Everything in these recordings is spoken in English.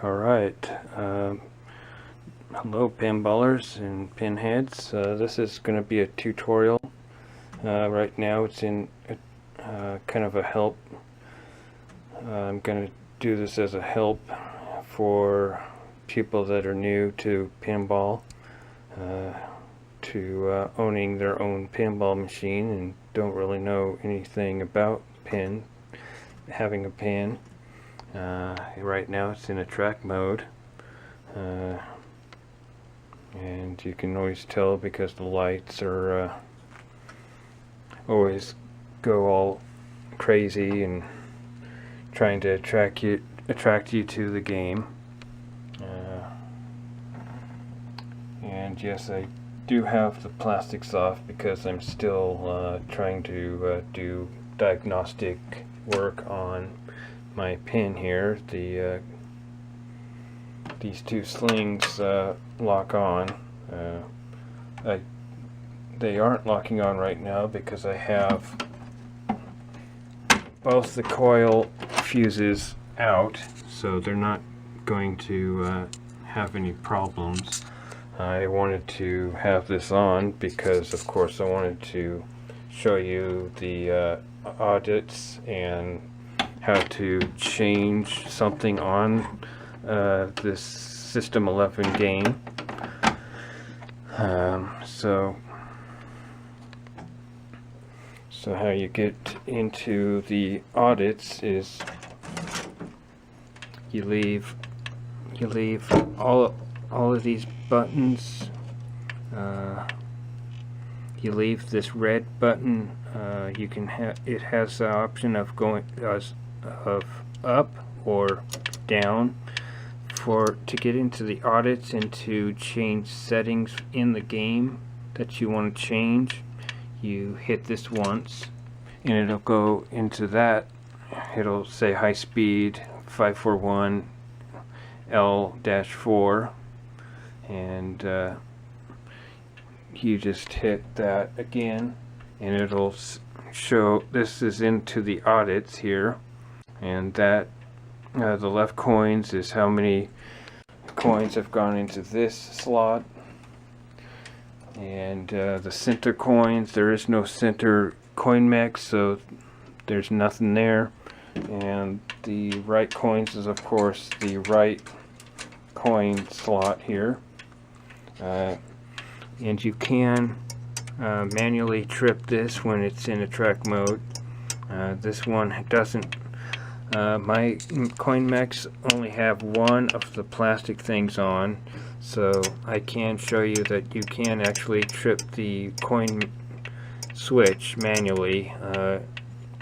Alright, hello pinballers and pinheads. This is going to be a tutorial. Right now it's in kind of a help. I'm going to do this as a help for people that are new to pinball, to owning their own pinball machine and don't really know anything about having a pin. Right now it's in a track mode, and you can always tell because the lights are always go all crazy and trying to attract you to the game. And yes, I do have the plastics off because I'm still trying to do diagnostic work on my pin here. These two slings lock on. They aren't locking on right now because I have both the coil fuses out, so they're not going to have any problems. I wanted to have this on because of course I wanted to show you the audits and how to change something on this System 11 game. So how you get into the audits is you leave all of these buttons. You leave this red button. You can it has the option of going of up or down to get into the audits and to change settings in the game that you want to change. You hit this once and it'll go into that. It'll say high speed 541 L-4, and you just hit that again and it'll show this is into the audits here, and that the left coins is how many coins have gone into this slot, and the center coins, there is no center coin mix, so there's nothing there. And the right coins is of course the right coin slot here, and you can manually trip this when it's in a track mode. This one doesn't. My coin mechs only have one of the plastic things on, so I can show you that you can actually trip the coin switch manually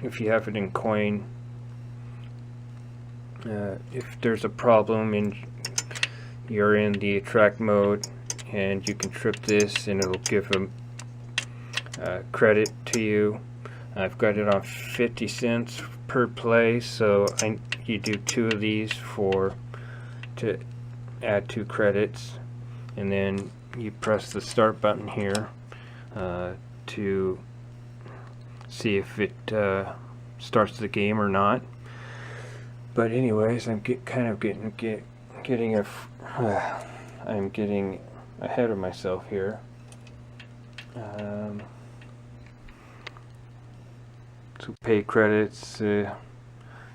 if you have it in coin. If there's a problem and you're in the track mode, and you can trip this and it'll give them credit to you. I've got it on 50 cents per play, so you do 2 of these to add 2 credits, and then you press the start button here to see if it starts the game or not. But anyways, I'm getting ahead of myself here. To pay credits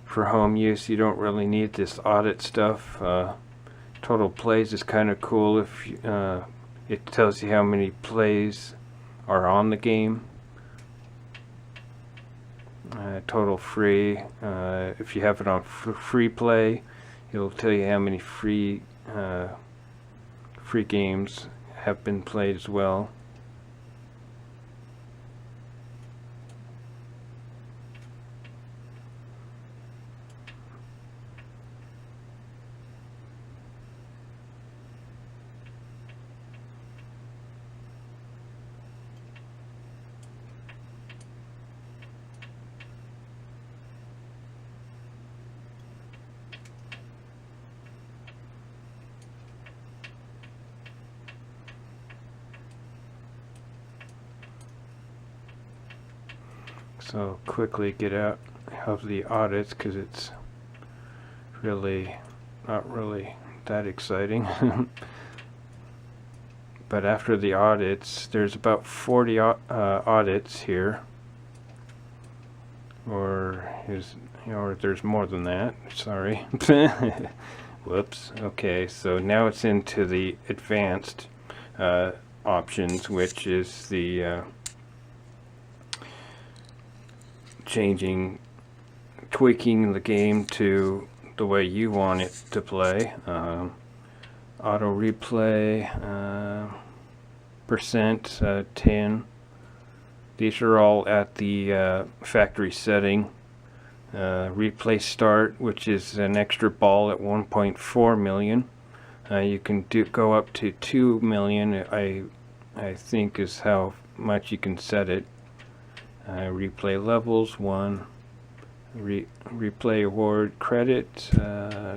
for home use, you don't really need this audit stuff. Total plays is kind of cool if it tells you how many plays are on the game. Total free, if you have it on free play, it'll tell you how many free games have been played as well. So quickly get out of the audits because it's really not really that exciting. But after the audits, there's about 40 audits here, or there's more than that. Sorry. Whoops. Okay, so now it's into the advanced options, which is the tweaking the game to the way you want it to play. Auto replay, percent 10. These are all at the factory setting. Replay start, which is an extra ball at 1.4 million. You can go up to 2 million. I think is how much you can set it. Replay levels 1. Replay award credit,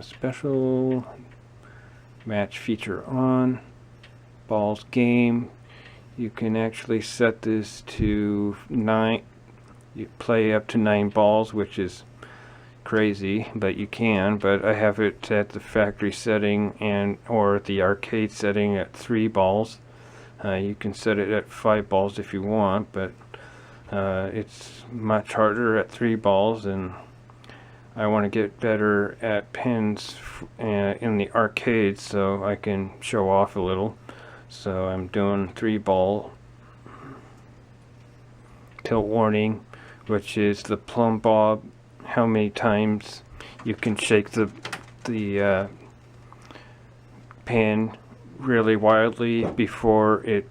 special match feature on, balls game. You can actually set this to 9. You play up to 9 balls, which is crazy, but you can. But I have it at the factory setting or the arcade setting at 3 balls. You can set it at 5 balls if you want, but it's much harder at 3 balls, and I want to get better at pins in the arcade so I can show off a little. So I'm doing 3 ball tilt warning, which is the plumb bob, how many times you can shake the pin really wildly before it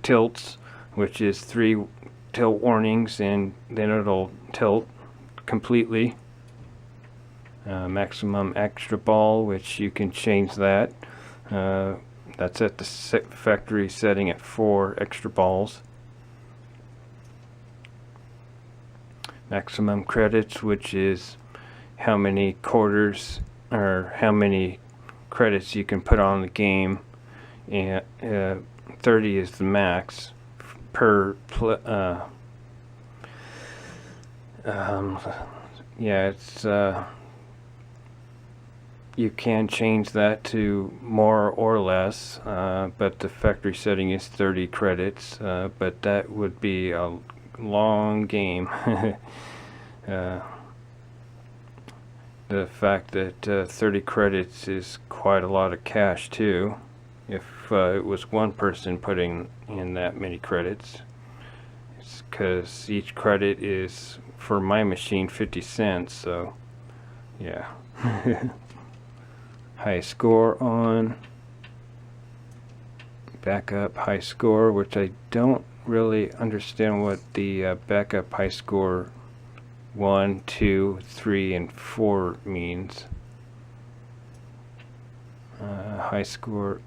tilts, which is 3 tilt warnings, and then it'll tilt completely. Maximum extra ball, which you can change that. That's at the factory setting at 4 extra balls. Maximum credits, which is how many quarters or how many credits you can put on the game, and 30 is the max per yeah, it's you can change that to more or less, but the factory setting is 30 credits, but that would be a long game. The fact that 30 credits is quite a lot of cash too, if it was one person putting in that many credits. It's because each credit is, for my machine, 50 cents, so yeah. High score on, backup high score, which I don't really understand what the backup high score 1, 2, 3, and 4 means. High score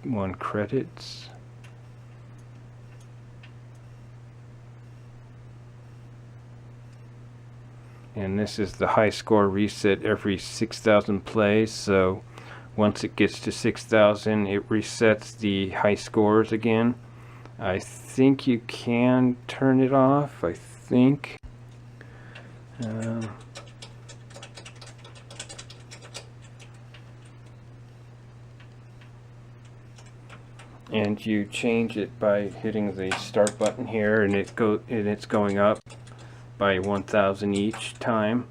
1 credits. And this is the high score reset every 6,000 plays, so once it gets to 6,000 it resets the high scores again. I think you can turn it off, I think. And you change it by hitting the start button here, and it's going up by 1,000 each time.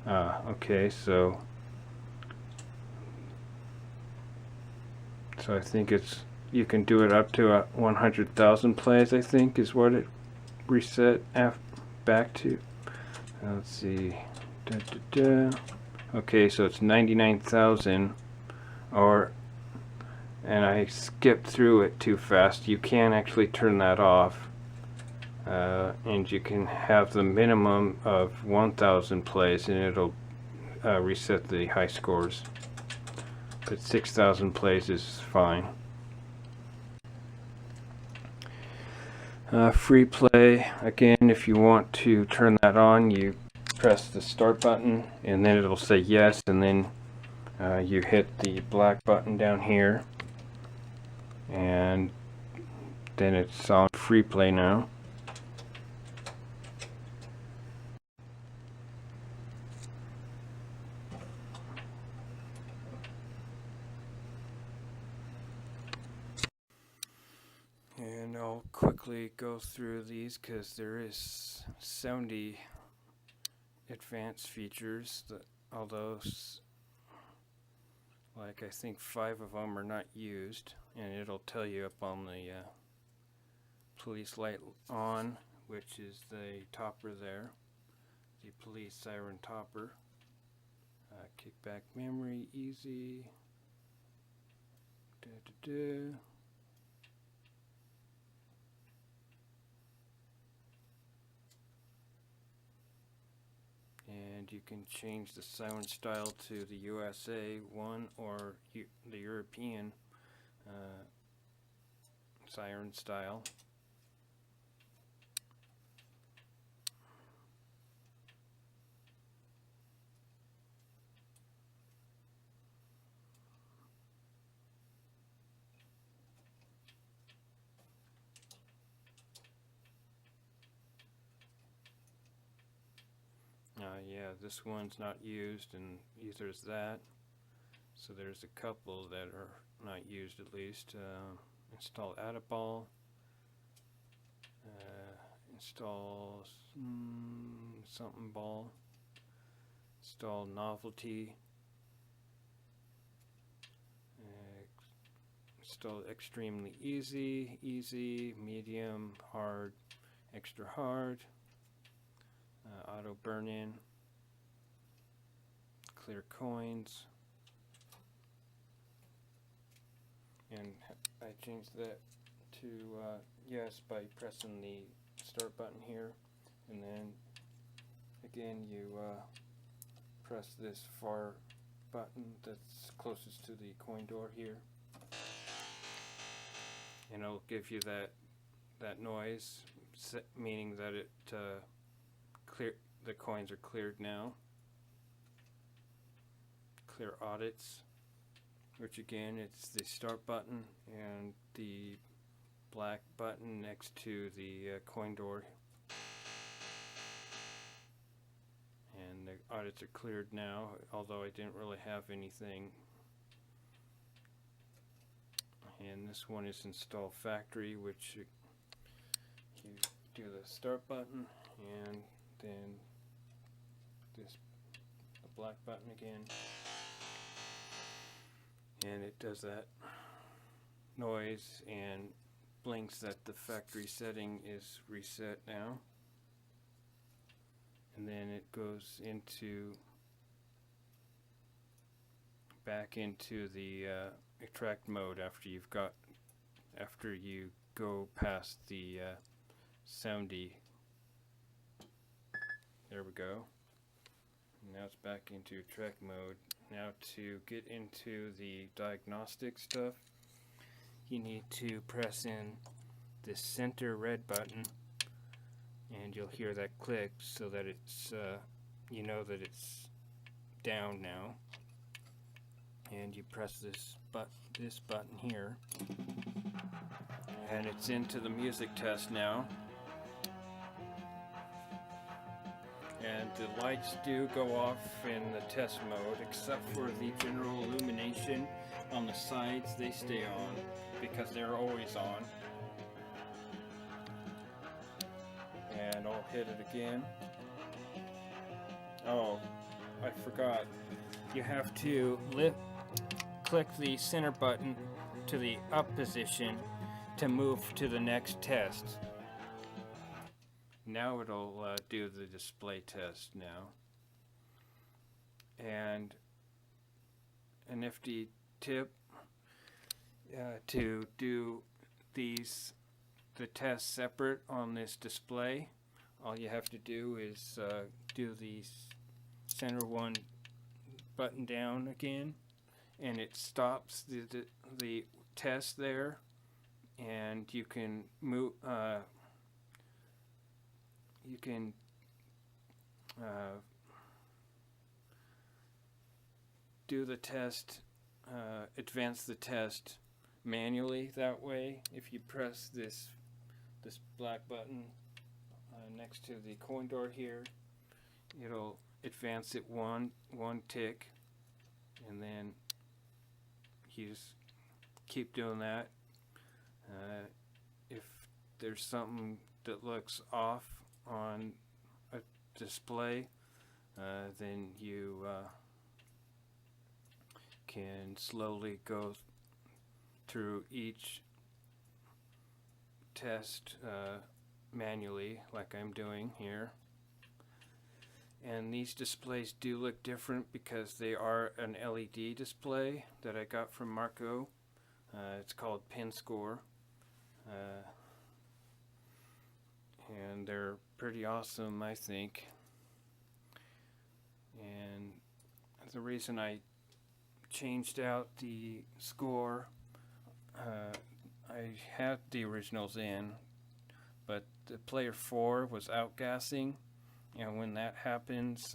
Okay, so I think you can do it up to 100,000 plays, I think is what it reset back to. Let's see. Okay, so it's 99,000, and I skipped through it too fast. You can actually turn that off, and you can have the minimum of 1,000 plays, and it'll reset the high scores. But 6,000 plays is fine. Free play, again, if you want to turn that on, you press the start button and then it'll say yes, and then you hit the black button down here, and then it's on free play now. quickly go through these because there is 70 advanced features that, although like I think 5 of them are not used, and it'll tell you up on the police light on, which is the topper there, the police siren topper. Kickback memory, easy. And you can change the siren style to the USA one or the European siren style. Yeah, this one's not used, and either is that. So there's a couple that are not used at least. Install Addaball. Install something ball. Install Novelty. Install Extremely Easy, Easy, Medium, Hard, Extra Hard. Auto burn in, clear coins, and I changed that to yes by pressing the start button here, and then again you press this far button that's closest to the coin door here, and it'll give you that noise, meaning that it the coins are cleared now. Clear audits, which again it's the start button and the black button next to the coin door, and the audits are cleared now, although I didn't really have anything. And this one is install factory, which you do the start button and then the black button again, and it does that noise and blinks that the factory setting is reset now, and then it goes back into the extract mode after you go past the soundy. There we go. Now it's back into track mode. Now to get into the diagnostic stuff, you need to press in this center red button, and you'll hear that click so that it's you know that it's down now. And you press this button here, and it's into the music test now. And the lights do go off in the test mode, except for the general illumination on the sides. They stay on because they're always on. And I'll hit it again. Oh, I forgot. You have to click the center button to the up position to move to the next test. Now it'll do the display test now. And a nifty tip to do the tests separate on this display, all you have to do is do the center one button down again, and it stops the test there, and you can move you can do the test, advance the test manually that way. If you press this black button next to the coin door here, it'll advance it one tick, and then you just keep doing that. If there's something that looks off on a display, then you can slowly go through each test manually, like I'm doing here. And these displays do look different because they are an LED display that I got from Marco. It's called PinScore. And they're pretty awesome, I think. And the reason I changed out the score, I had the originals in, but the player 4 was outgassing, and when that happens,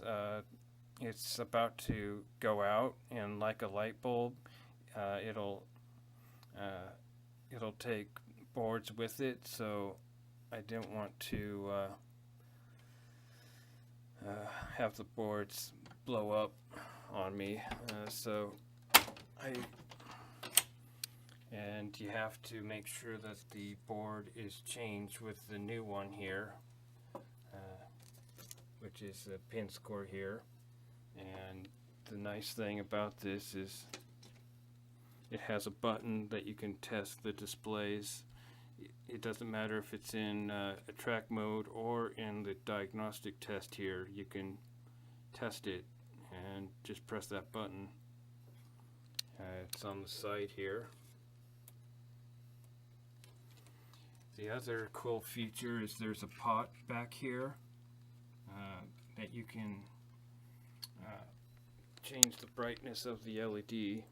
it's about to go out, and like a light bulb, it'll take boards with it. So I didn't want to have the boards blow up on me, and you have to make sure that the board is changed with the new one here, which is a PinScore here. And the nice thing about this is it has a button that you can test the displays. It doesn't matter if it's in attract mode or in the diagnostic test here. You can test it and just press that button. It's on the side here. The other cool feature is there's a pot back here that you can change the brightness of the LED.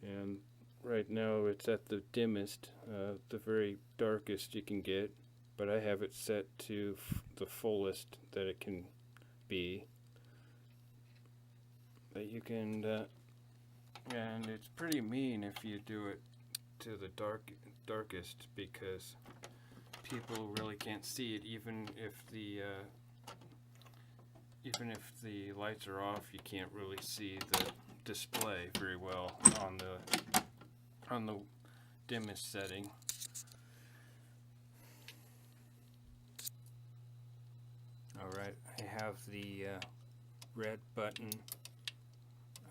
And right now it's at the dimmest, the very darkest you can get, but I have it set to the fullest that it can be. But you can, and it's pretty mean if you do it to the darkest, because people really can't see it. Even if the lights are off, you can't really see the display very well on the dimmest setting. Alright, I have the red button.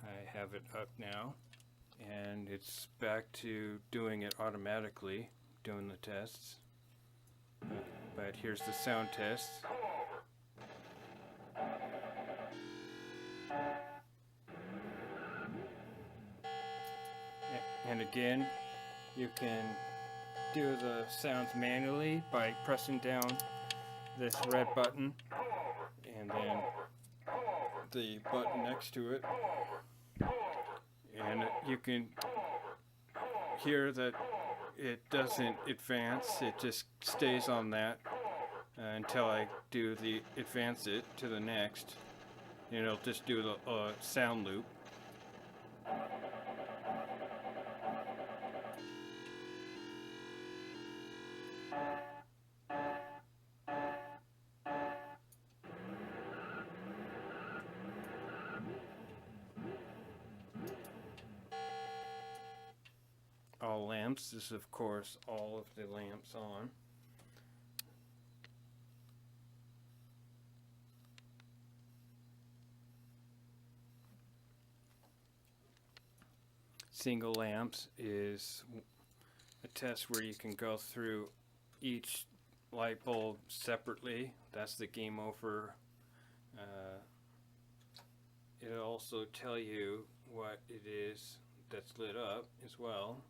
I have it up now, and it's back to doing it automatically, doing the tests. But here's the sound test. And again, you can do the sounds manually by pressing down this red button and then the button next to it, and you can hear that it doesn't advance, it just stays on that until I do the advance it to the next, and it'll just do the sound loop. All lamps, this is of course all of the lamps on. Single lamps is a test where you can go through each light bulb separately. That's the game over. It'll also tell you what it is that's lit up as well.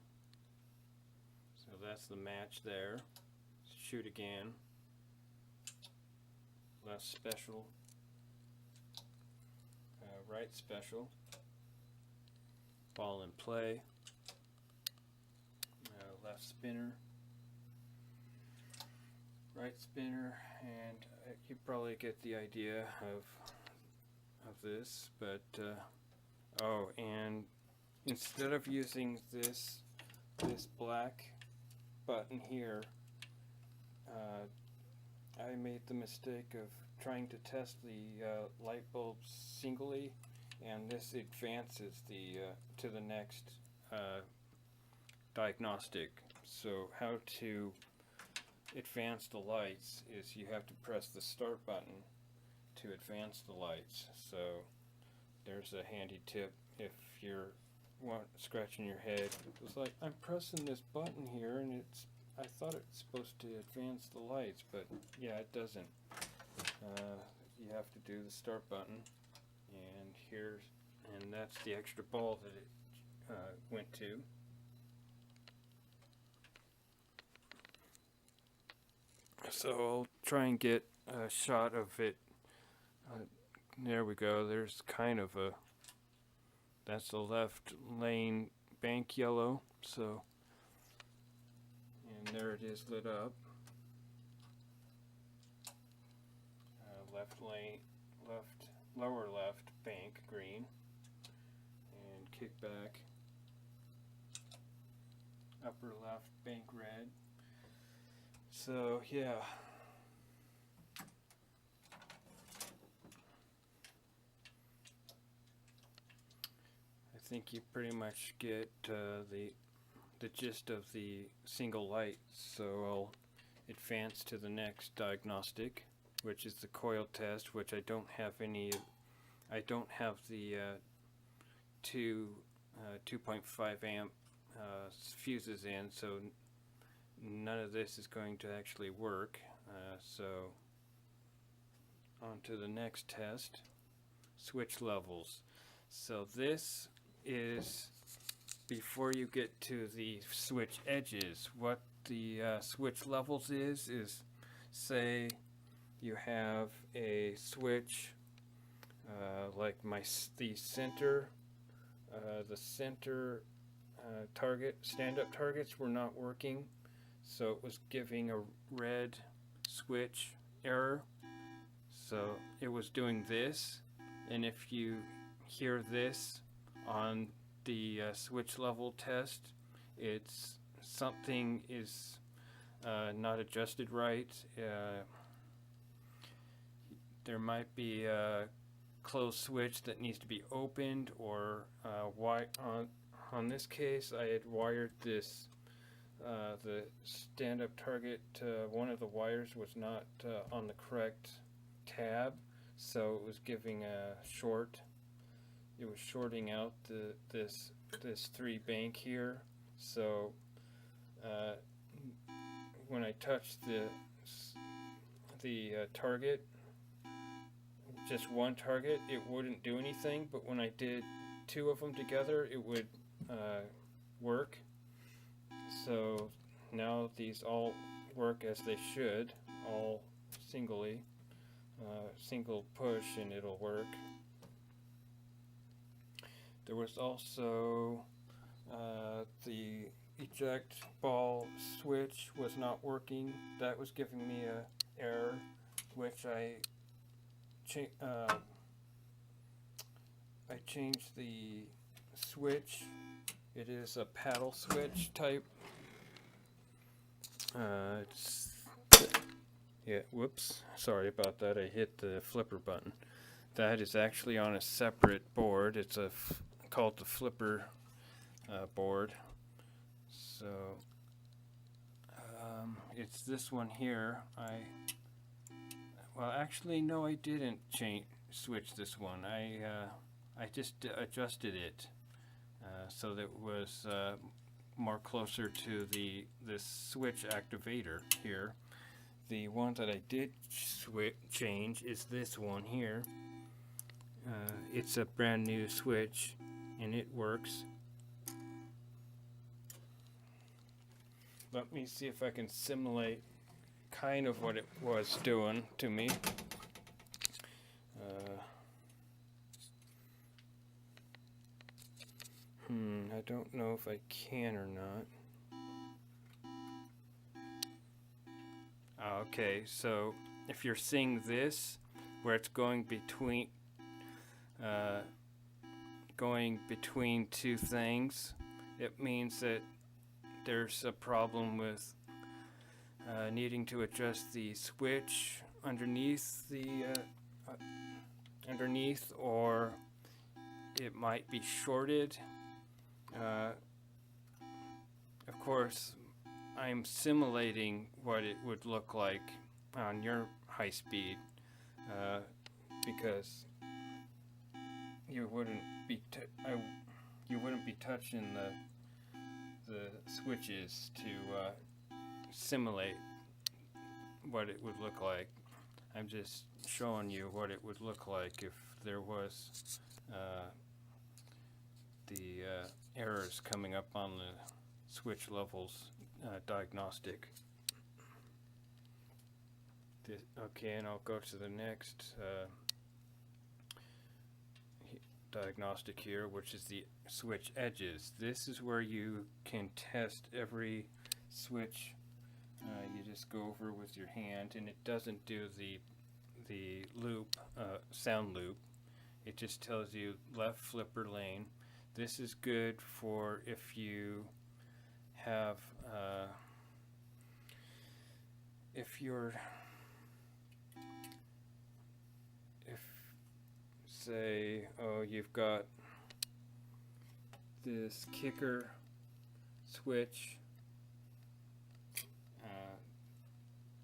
So that's the match there. Shoot again. Left special. Right special. Ball in play. Left spinner. Right spinner, and you probably get the idea of this, but oh, and instead of using this black button here, I made the mistake of trying to test the light bulbs singly, and this advances the to the next diagnostic. So how to advance the lights is you have to press the start button to advance the lights. So there's a handy tip if you're scratching your head. It's like, I'm pressing this button here and I thought it's supposed to advance the lights, but yeah, it doesn't. You have to do the start button, and that's the extra ball that it went to. So I'll try and get a shot of it. There we go. There's kind of that's the left lane bank yellow. So, and there it is lit up. Left lane, lower left bank green, and kickback. Upper left bank red. So yeah. I think you pretty much get the gist of the single light. So I'll advance to the next diagnostic, which is the coil test, which I don't have any. I don't have the 2.5 amp fuses in, so none of this is going to actually work. So on to the next test, switch levels. So this is before you get to the switch edges. What the switch levels is say you have a switch like the center target, stand-up targets were not working, so it was giving a red switch error. So it was doing this, and if you hear this on the switch level test, it's something is not adjusted right. There might be a closed switch that needs to be opened, or on this case I had wired this the stand-up target, one of the wires was not on the correct tab, so it was giving a short. It was shorting out this 3 bank here. So when I touched the target, just one target, it wouldn't do anything, but when I did 2 of them together, it would work. So now these all work as they should, all singly, single push, and it'll work. There was also the eject ball switch was not working. That was giving me a error, which I changed the switch. It is a paddle switch type. Yeah, whoops, sorry about that. I hit the flipper button. That is actually on a separate board. It's called the flipper board. So it's this one here. Well, actually, no, I didn't switch this one. I just adjusted it so that it was more closer to this switch activator here. The one that I did change is this one here. It's a brand new switch, and it works. Let me see if I can simulate kind of what it was doing to me. I don't know if I can or not. Okay, so if you're seeing this, where it's going between 2 things, it means that there's a problem with needing to adjust the switch underneath or it might be shorted. Of course, I'm simulating what it would look like on your high speed, because you wouldn't be touching the switches to simulate what it would look like. I'm just showing you what it would look like if there was the errors coming up on the switch levels diagnostic. Okay, and I'll go to the next diagnostic here, which is the switch edges. This is where you can test every switch. You just go over with your hand, and it doesn't do the loop, sound loop. It just tells you left flipper lane. This is good for if you have say, oh, you've got this kicker switch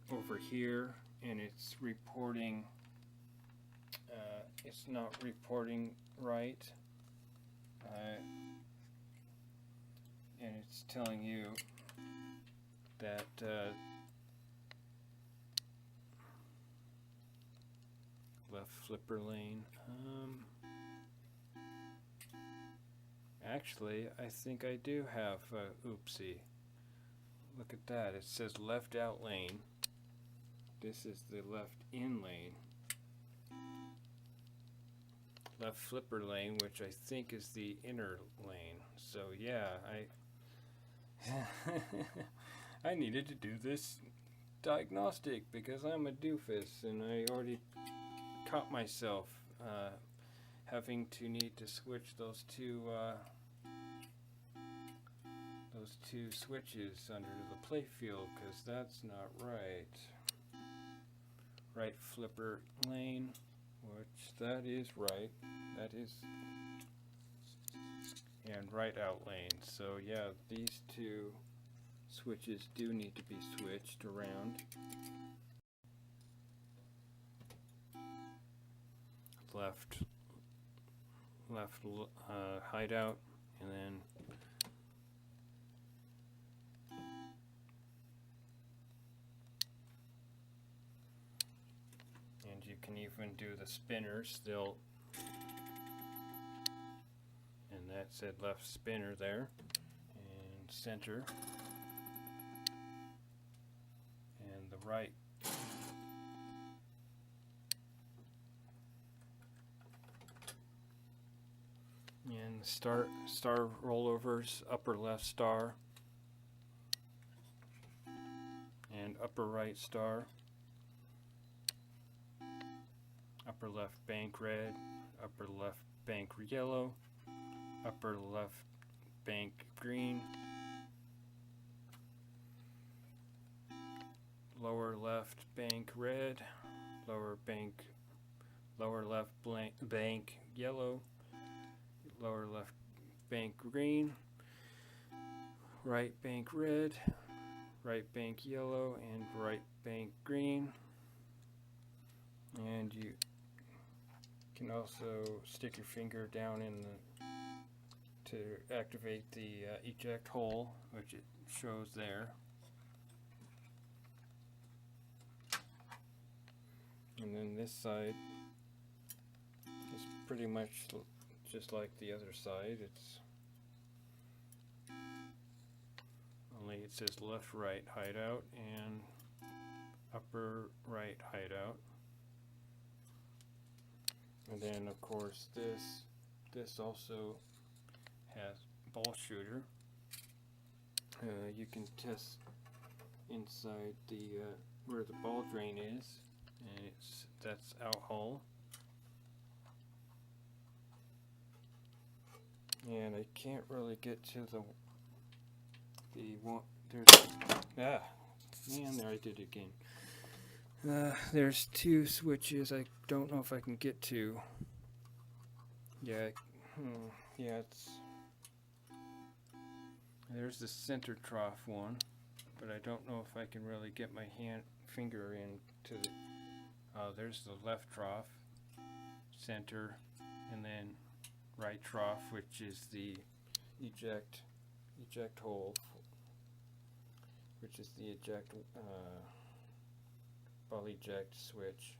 over here, and it's reporting, it's not reporting right, and it's telling you that left flipper lane. Actually, I think I do have oopsie. Look at that. It says left out lane. This is the left in lane. Left flipper lane, which I think is the inner lane. So yeah, I needed to do this diagnostic because I'm a doofus, and I already caught myself having to need to switch those two switches under the playfield, because that's not right. Right flipper lane, which that is right. That is, and right out lane. So yeah, these two switches do need to be switched around. Left hideout, and then you can even do the spinners. They'll, and that said left spinner there, and center, and the right. And star rollovers, upper left star and upper right star, upper left bank red, upper left bank yellow, upper left bank green, lower left bank red, lower left bank yellow, lower left bank green, right bank red, right bank yellow, and right bank green. And you can also stick your finger down in to activate the eject hole, which it shows there. And then this side is pretty much just like the other side. It's only it says left right hideout and upper right hideout. And then of course this also has ball shooter. You can test inside the where the ball drain is, and that's out hole. And I can't really get to the one. There I did it again. There's two switches. I don't know if I can get to. Yeah, yeah, it's. There's the center trough one, but I don't know if I can really get my finger into the. There's the left trough, center, and then right trough, which is the eject hole, which is the ball eject switch.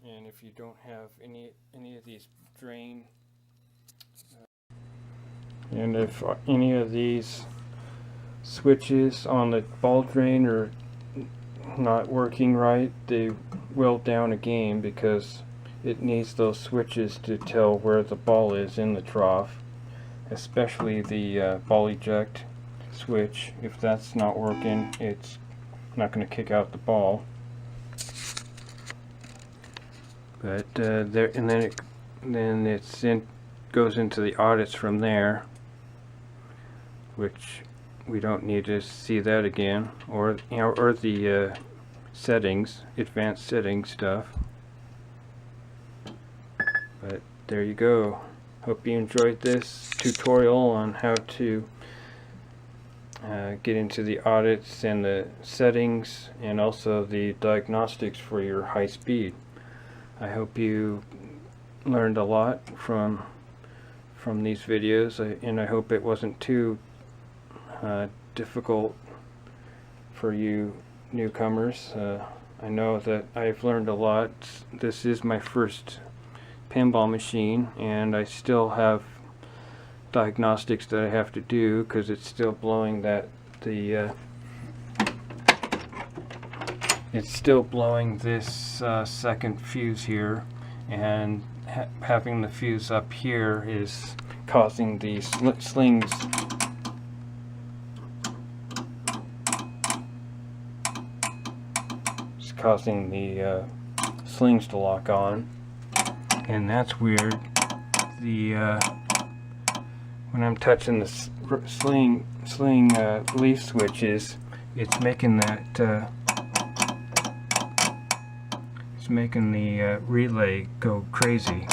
And if you don't have any of these drain, and if any of these switches on the ball drain are not working right, they will down a game because it needs those switches to tell where the ball is in the trough, especially the ball eject switch. If that's not working, it's not going to kick out the ball. But there, and then it goes into the audits from there, which we don't need to see that again, or the settings, advanced settings stuff. But there you go. Hope you enjoyed this tutorial on how to get into the audits and the settings, and also the diagnostics for your high speed. I hope you learned a lot from these videos, and I hope it wasn't too difficult for you newcomers. I know that I've learned a lot. This is my first pinball machine, and I still have diagnostics that I have to do because it's still blowing it's still blowing this second fuse here, and having the fuse up here is causing the slings slings to lock on, and that's weird. When I'm touching the sling leaf switches, it's making that it's making the relay go crazy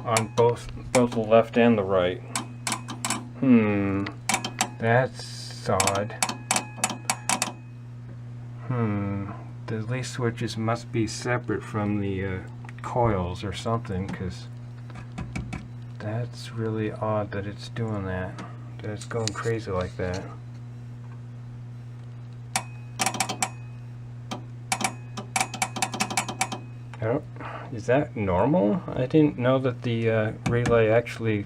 on both the left and the right. That's odd. The leaf switches must be separate from the coils or something, because that's really odd that it's doing that. That it's going crazy like that. Is that normal? I didn't know that the relay actually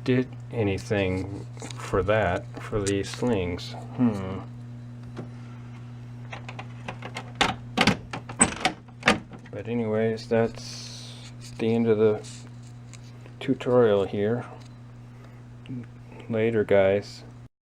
did anything for that, for these slings. But anyways, that's the end of the tutorial here. Later, guys.